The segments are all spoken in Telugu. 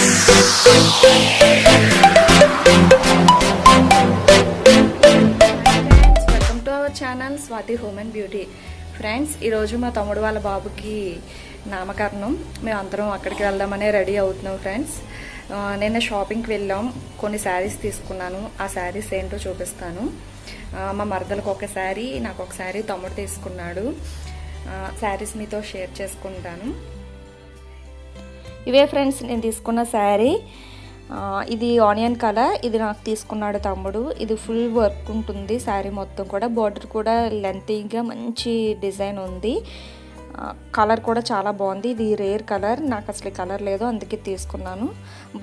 Welcome to our channel Swathi home and beauty. Friends, ఈరోజు మా తమ్ముడు వాళ్ళ బాబుకి నామకరణం. మేము అందరం అక్కడికి వెళ్దామనే రెడీ అవుతున్నాం. ఫ్రెండ్స్, నిన్న షాపింగ్కి వెళ్ళాం, కొన్ని శారీస్ తీసుకున్నాను. ఆ శారీస్ ఏంటో చూపిస్తాను. మా మరదలకు ఒక శారీ, నాకు ఒక శారీ తమ్ముడు తీసుకున్నాడు. శారీస్ మీతో షేర్ చేసుకుంటాను. ఇవే ఫ్రెండ్స్ నేను తీసుకున్న శారీ. ఇది ఆనియన్ కలర్. ఇది నాకు తీసుకున్నాడు తమ్ముడు. ఇది ఫుల్ వర్క్ ఉంటుంది శారీ మొత్తం కూడా. బార్డర్ కూడా లెంతీగా మంచి డిజైన్ ఉంది. కలర్ కూడా చాలా బాగుంది. ఇది రేర్ కలర్, నాకు అసలు కలర్ లేదు, అందుకే తీసుకున్నాను.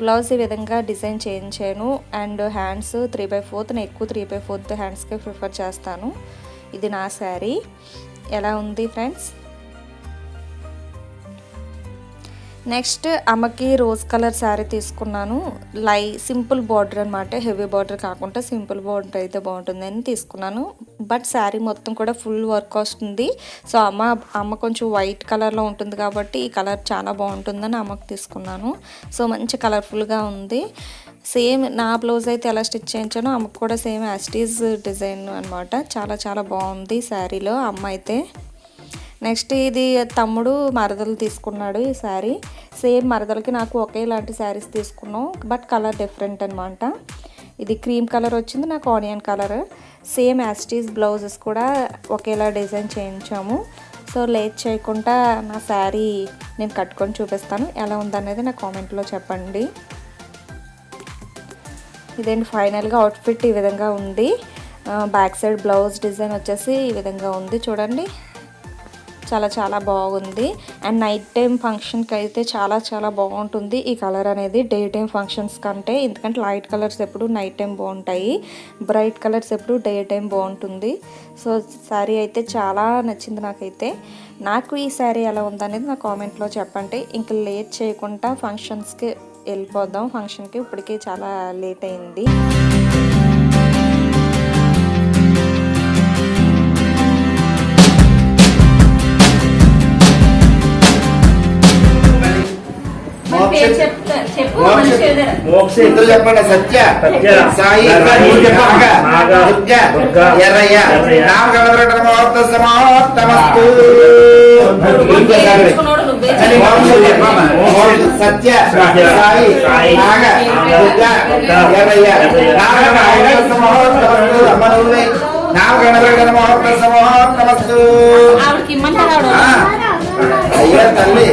బ్లౌజ్ ఈ విధంగా డిజైన్ చేయించాను. And hands 3/4. నేను ఎక్కువ 3/4 హ్యాండ్స్కే ప్రిఫర్ చేస్తాను. ఇది నా శారీ. ఎలా ఉంది ఫ్రెండ్స్? నెక్స్ట్ అమ్మకి రోజ్ కలర్ శారీ తీసుకున్నాను. సింపుల్ బార్డర్ అనమాట, హెవీ బార్డర్ కాకుండా సింపుల్ బార్డర్ అయితే బాగుంటుందని తీసుకున్నాను. బట్ శారీ మొత్తం కూడా ఫుల్ వర్క్ వస్తుంది. సో అమ్మ కొంచెం వైట్ కలర్లో ఉంటుంది కాబట్టి ఈ కలర్ చాలా బాగుంటుందని అమ్మకి తీసుకున్నాను. సో మంచి కలర్ఫుల్గా ఉంది. సేమ్ నా బ్లౌజ్ అయితే ఎలా స్టిచ్ చేయించానో అమ్మకు కూడా సేమ్ యాస్టీజ్ డిజైన్ అనమాట. చాలా చాలా బాగుంది శారీలో అమ్మ అయితే. నెక్స్ట్ ఇది తమ్ముడు మరదలు తీసుకున్నాడు ఈ శారీ. సేమ్ మరదలకి నాకు ఒకేలాంటి శారీస్ తీసుకున్నాం, బట్ కలర్ డిఫరెంట్ అనమాట. ఇది క్రీమ్ కలర్ వచ్చింది, నాకు ఆనియన్ కలర్. సేమ్ యాస్టీస్ బ్లౌజెస్ కూడా ఒకేలా డిజైన్ చేయించాము. సో లేట్ చేయకుండా నా శారీ నేను కట్టుకొని చూపిస్తాను. ఎలా ఉందనేది నా కామెంట్లో చెప్పండి. ఇదేంటి ఫైనల్గా అవుట్ఫిట్ ఈ విధంగా ఉంది. బ్యాక్ సైడ్ బ్లౌజ్ డిజైన్ వచ్చేసి ఈ విధంగా ఉంది చూడండి. చాలా చాలా బాగుంది. అండ్ నైట్ టైం ఫంక్షన్కి అయితే చాలా చాలా బాగుంటుంది ఈ కలర్ అనేది, డే టైం ఫంక్షన్స్ కంటే. ఎందుకంటే లైట్ కలర్స్ ఎప్పుడు నైట్ టైం బాగుంటాయి, బ్రైట్ కలర్స్ ఎప్పుడు డే టైం బాగుంటుంది. సో శారీ అయితే చాలా నచ్చింది నాకైతే. నాకు ఈ శారీ ఎలా ఉందనేది నా కామెంట్లో చెప్పండి. ఇంక లేట్ చేయకుండా ఫంక్షన్స్కి వెళ్ళిపోదాం. ఫంక్షన్కి ఇప్పటికే చాలా లేట్ అయింది. చెప్పండి. సత్య, సాయి, ఎర్రయ్య, సత్య, సాయి, ఎర్రయ్య అయ్యా తల్లి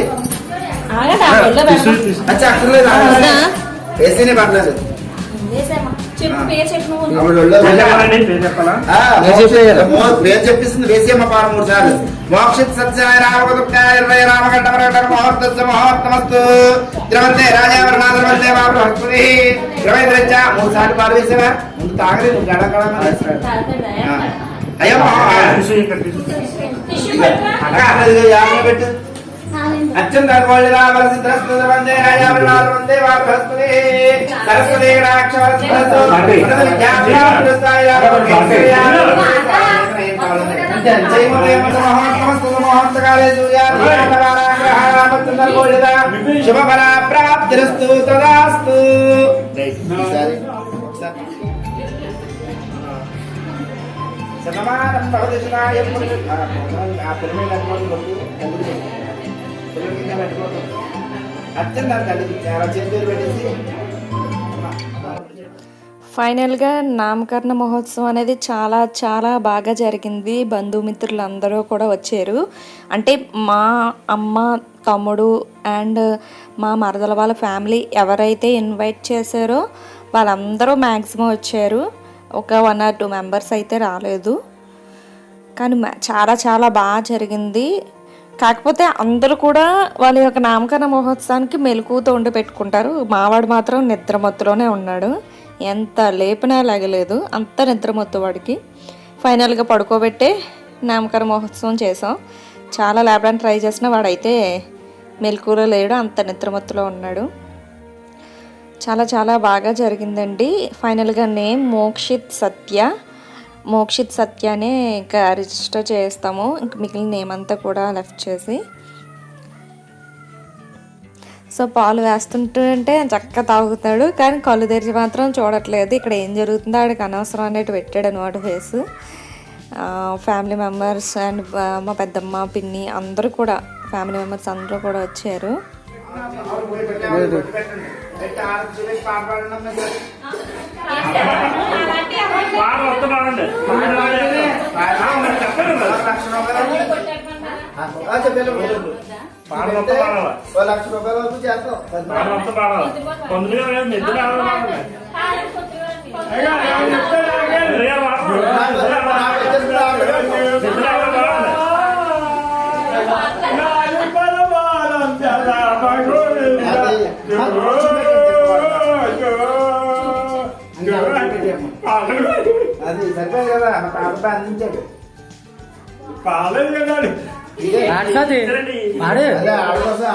వేసేనే పర్లేదు. పేరు చెప్పిస్తుంది వేసేమ్మ 3 సార్లు. మోక్షిత్ సత్యనాయ రామగంట మహోత్తమస్తు ద్రవంతే రాజావరణాద్రవంతే బాబుని 3 సార్లు పాలు వేసావా? ముందు తాగలే, నువ్వు గడగడ అయ్యో పెట్టు. అత్యంత సరస్వతి శుభఫల ప్రాప్తిరస్తు తదాస్తు. శతమానం భవతి శతాయం. ఫైనల్గా నామకరణ మహోత్సవం అనేది చాలా చాలా బాగా జరిగింది. బంధుమిత్రులు అందరూ కూడా వచ్చారు. అంటే మా అమ్మ, తమ్ముడు అండ్ మా మరదల వాళ్ళ ఫ్యామిలీ ఎవరైతే ఇన్వైట్ చేశారో వాళ్ళందరూ మ్యాక్సిమం వచ్చారు. ఒక 1 or 2 మెంబర్స్ అయితే రాలేదు. కానీ చాలా చాలా బాగా జరిగింది. కాకపోతే అందరూ కూడా వాళ్ళ యొక్క నామకరణ మహోత్సవానికి మెలకువతో ఉండి పెట్టుకుంటారు. మావాడు మాత్రం నిద్రమత్తులోనే ఉన్నాడు. ఎంత లేపినా లాగలేదు, అంత నిద్రమత్తు వాడికి. ఫైనల్గా పడుకోబెట్టే నామకరణ మహోత్సవం చేసాం. చాలా లేపడానికి ట్రై చేసినా వాడైతే మెలకువలో లేడు, అంత నిద్రమత్తులో ఉన్నాడు. చాలా చాలా బాగా జరిగిందండి. ఫైనల్గా నేమ్ మోక్షిత్ సత్యనే ఇంకా రిజిస్టర్ చేస్తాము. ఇంక మిగిలిన నేమ్ అంతా కూడా లెఫ్ట్ చేసి. సో పాలు వేస్తుంటే చక్కగా తాగుతాడు, కానీ కళ్ళు తెరిచి మాత్రం చూడట్లేదు. ఇక్కడ ఏం జరుగుతుందో ఆడికి అనవసరం అనేటు పెట్టాడు అనమాట ఫేస్. ఫ్యామిలీ మెంబర్స్ అండ్ మా పెద్దమ్మ పిన్ని అందరూ కూడా ఫ్యామిలీ మెంబర్స్ అందరూ కూడా వచ్చారు. ₹1,00,000 వరకు చేస్తాం. అది సరిపోయింది కదా, మా పాప అందించాడు. ఆడకోసం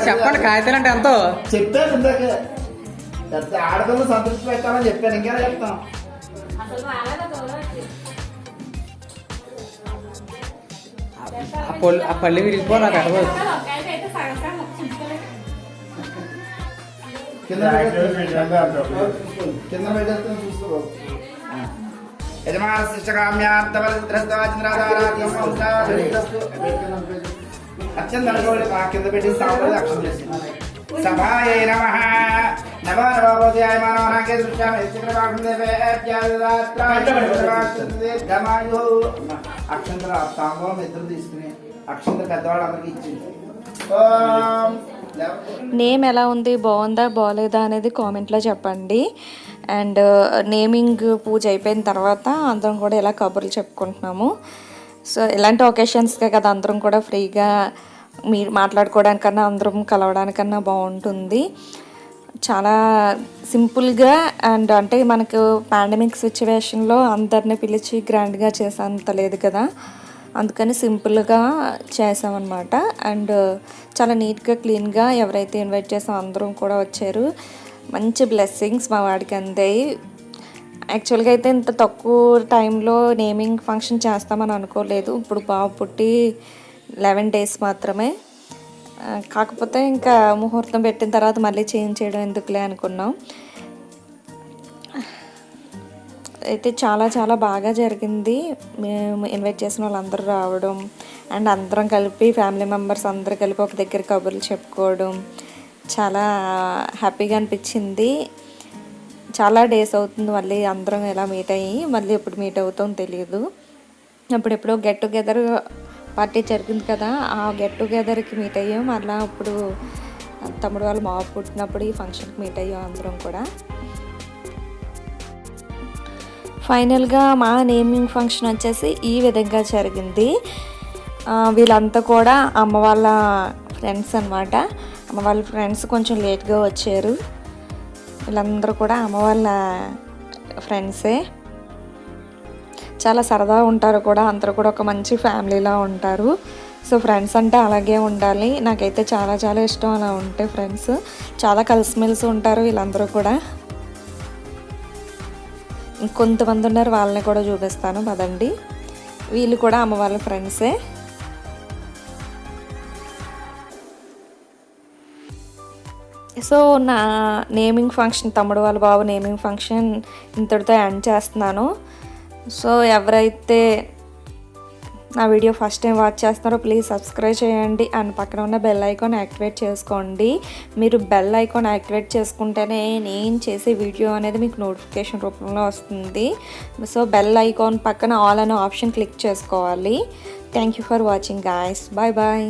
చెప్పండి. కాగితాలు అంటే ఎంతో చెప్పాను ఇందాక, ఆడపిల్లలు సంతృప్తి పెట్టాలని చెప్పాను, ఇంకా చెప్తాం. ఆ పళ్ళు విరిగిపో నాకు అడగదు. కింద పెట్టేస్తాను చూసుకో. యజమాన అత్యంత అనుకోండి, కింద పెట్టి సాంబారు అక్షరం చేసి సభాయే నమః నమో నమోదయాయ మానవనాకే దృశ్యామి అక్షంతర తాంబూలం ఇద్దరు తీసుకుని అక్షంతర పెద్దవాళ్ళందరికీ ఇచ్చింది. నేమ్ ఎలా ఉంది, బాగుందా బాగోలేదా అనేది కామెంట్లో చెప్పండి. అండ్ నేమింగ్ పూజ అయిపోయిన తర్వాత అందరం కూడా ఇలా కబుర్లు చెప్పుకుంటున్నాము. సో ఇలాంటి ఒకేషన్స్కే కదా అందరం కూడా ఫ్రీగా మీరు మాట్లాడుకోవడానికన్నా అందరం కలవడానికన్నా బాగుంటుంది. చాలా సింపుల్గా అండ్ అంటే మనకు పాండమిక్ సిచ్యువేషన్లో అందరిని పిలిచి గ్రాండ్గా చేసేంత లేదు కదా, అందుకని సింపుల్గా చేసామన్నమాట. అండ్ చాలా నీట్గా క్లీన్గా ఎవరైతే ఇన్వైట్ చేసామో అందరం కూడా వచ్చారు. మంచి బ్లెస్సింగ్స్ మా వాడికి అందాయి. యాక్చువల్గా అయితే ఇంత తక్కువ టైంలో నేమింగ్ ఫంక్షన్ చేస్తామని అనుకోలేదు. ఇప్పుడు బాబు పుట్టి 11 days మాత్రమే, కాకపోతే ఇంకా ముహూర్తం పెట్టిన తర్వాత మళ్ళీ చేంజ్ చేయడం ఎందుకులే అనుకున్నాం. అయితే చాలా చాలా బాగా జరిగింది. మేము ఇన్వైట్ చేసిన వాళ్ళందరూ రావడం అండ్ అందరం కలిపి ఫ్యామిలీ మెంబర్స్ అందరూ కలిపి ఒక దగ్గర కబుర్లు చెప్పుకోవడం చాలా హ్యాపీగా అనిపించింది. చాలా డేస్ అవుతుంది మళ్ళీ అందరం ఎలా మీట్ అయ్యి, మళ్ళీ ఎప్పుడు మీట్ అవుతాం తెలియదు. అప్పుడెప్పుడో గెట్ టుగెదర్ పార్టీ జరిగింది కదా, ఆ గెట్ టుగెదర్కి మీట్ అయ్యాం. మళ్ళీ ఇప్పుడు తమ్ముడు వాళ్ళు మా పుట్టినప్పుడు ఈ ఫంక్షన్కి మీట్ అయ్యాం అందరం కూడా. ఫైనల్గా మా నేమింగ్ ఫంక్షన్ వచ్చేసి ఈ విధంగా జరిగింది. వీళ్ళంతా కూడా అమ్మ వాళ్ళ ఫ్రెండ్స్ అనమాట. అమ్మ వాళ్ళ ఫ్రెండ్స్ కొంచెం లేట్గా వచ్చారు. వీళ్ళందరూ కూడా అమ్మ వాళ్ళ ఫ్రెండ్సే. చాలా సరదాగా ఉంటారు కూడా, అందరూ కూడా ఒక మంచి ఫ్యామిలీలా ఉంటారు. సో ఫ్రెండ్స్ అంటే అలాగే ఉండాలి. నాకైతే చాలా చాలా ఇష్టం అలా ఉంటే ఫ్రెండ్స్. చాలా కలిసిమెలిసి ఉంటారు వీళ్ళందరూ కూడా. ఇంకొంతమంది ఉన్నారు, వాళ్ళని కూడా చూపిస్తాను పదండి. వీళ్ళు కూడా అమ్మ వాళ్ళ ఫ్రెండ్సే. సో నా నేమింగ్ ఫంక్షన్, తమ్ముడు వాళ్ళ బాబు నేమింగ్ ఫంక్షన్ ఇంతటితో ఎండ్ చేస్తున్నాను. సో ఎవరైతే నా వీడియో ఫస్ట్ టైం వాచ్ చేస్తున్నారో ప్లీజ్ సబ్స్క్రైబ్ చేయండి అండ్ పక్కన ఉన్న బెల్ ఐకాన్ యాక్టివేట్ చేసుకోండి. మీరు బెల్ ఐకాన్ యాక్టివేట్ చేసుకుంటేనే నేను చేసే వీడియో అనేది మీకు నోటిఫికేషన్ రూపంలో వస్తుంది. సో బెల్ ఐకాన్ పక్కన ఆల్ అనే ఆప్షన్ క్లిక్ చేసుకోవాలి. Thank you for watching guys. Bye bye.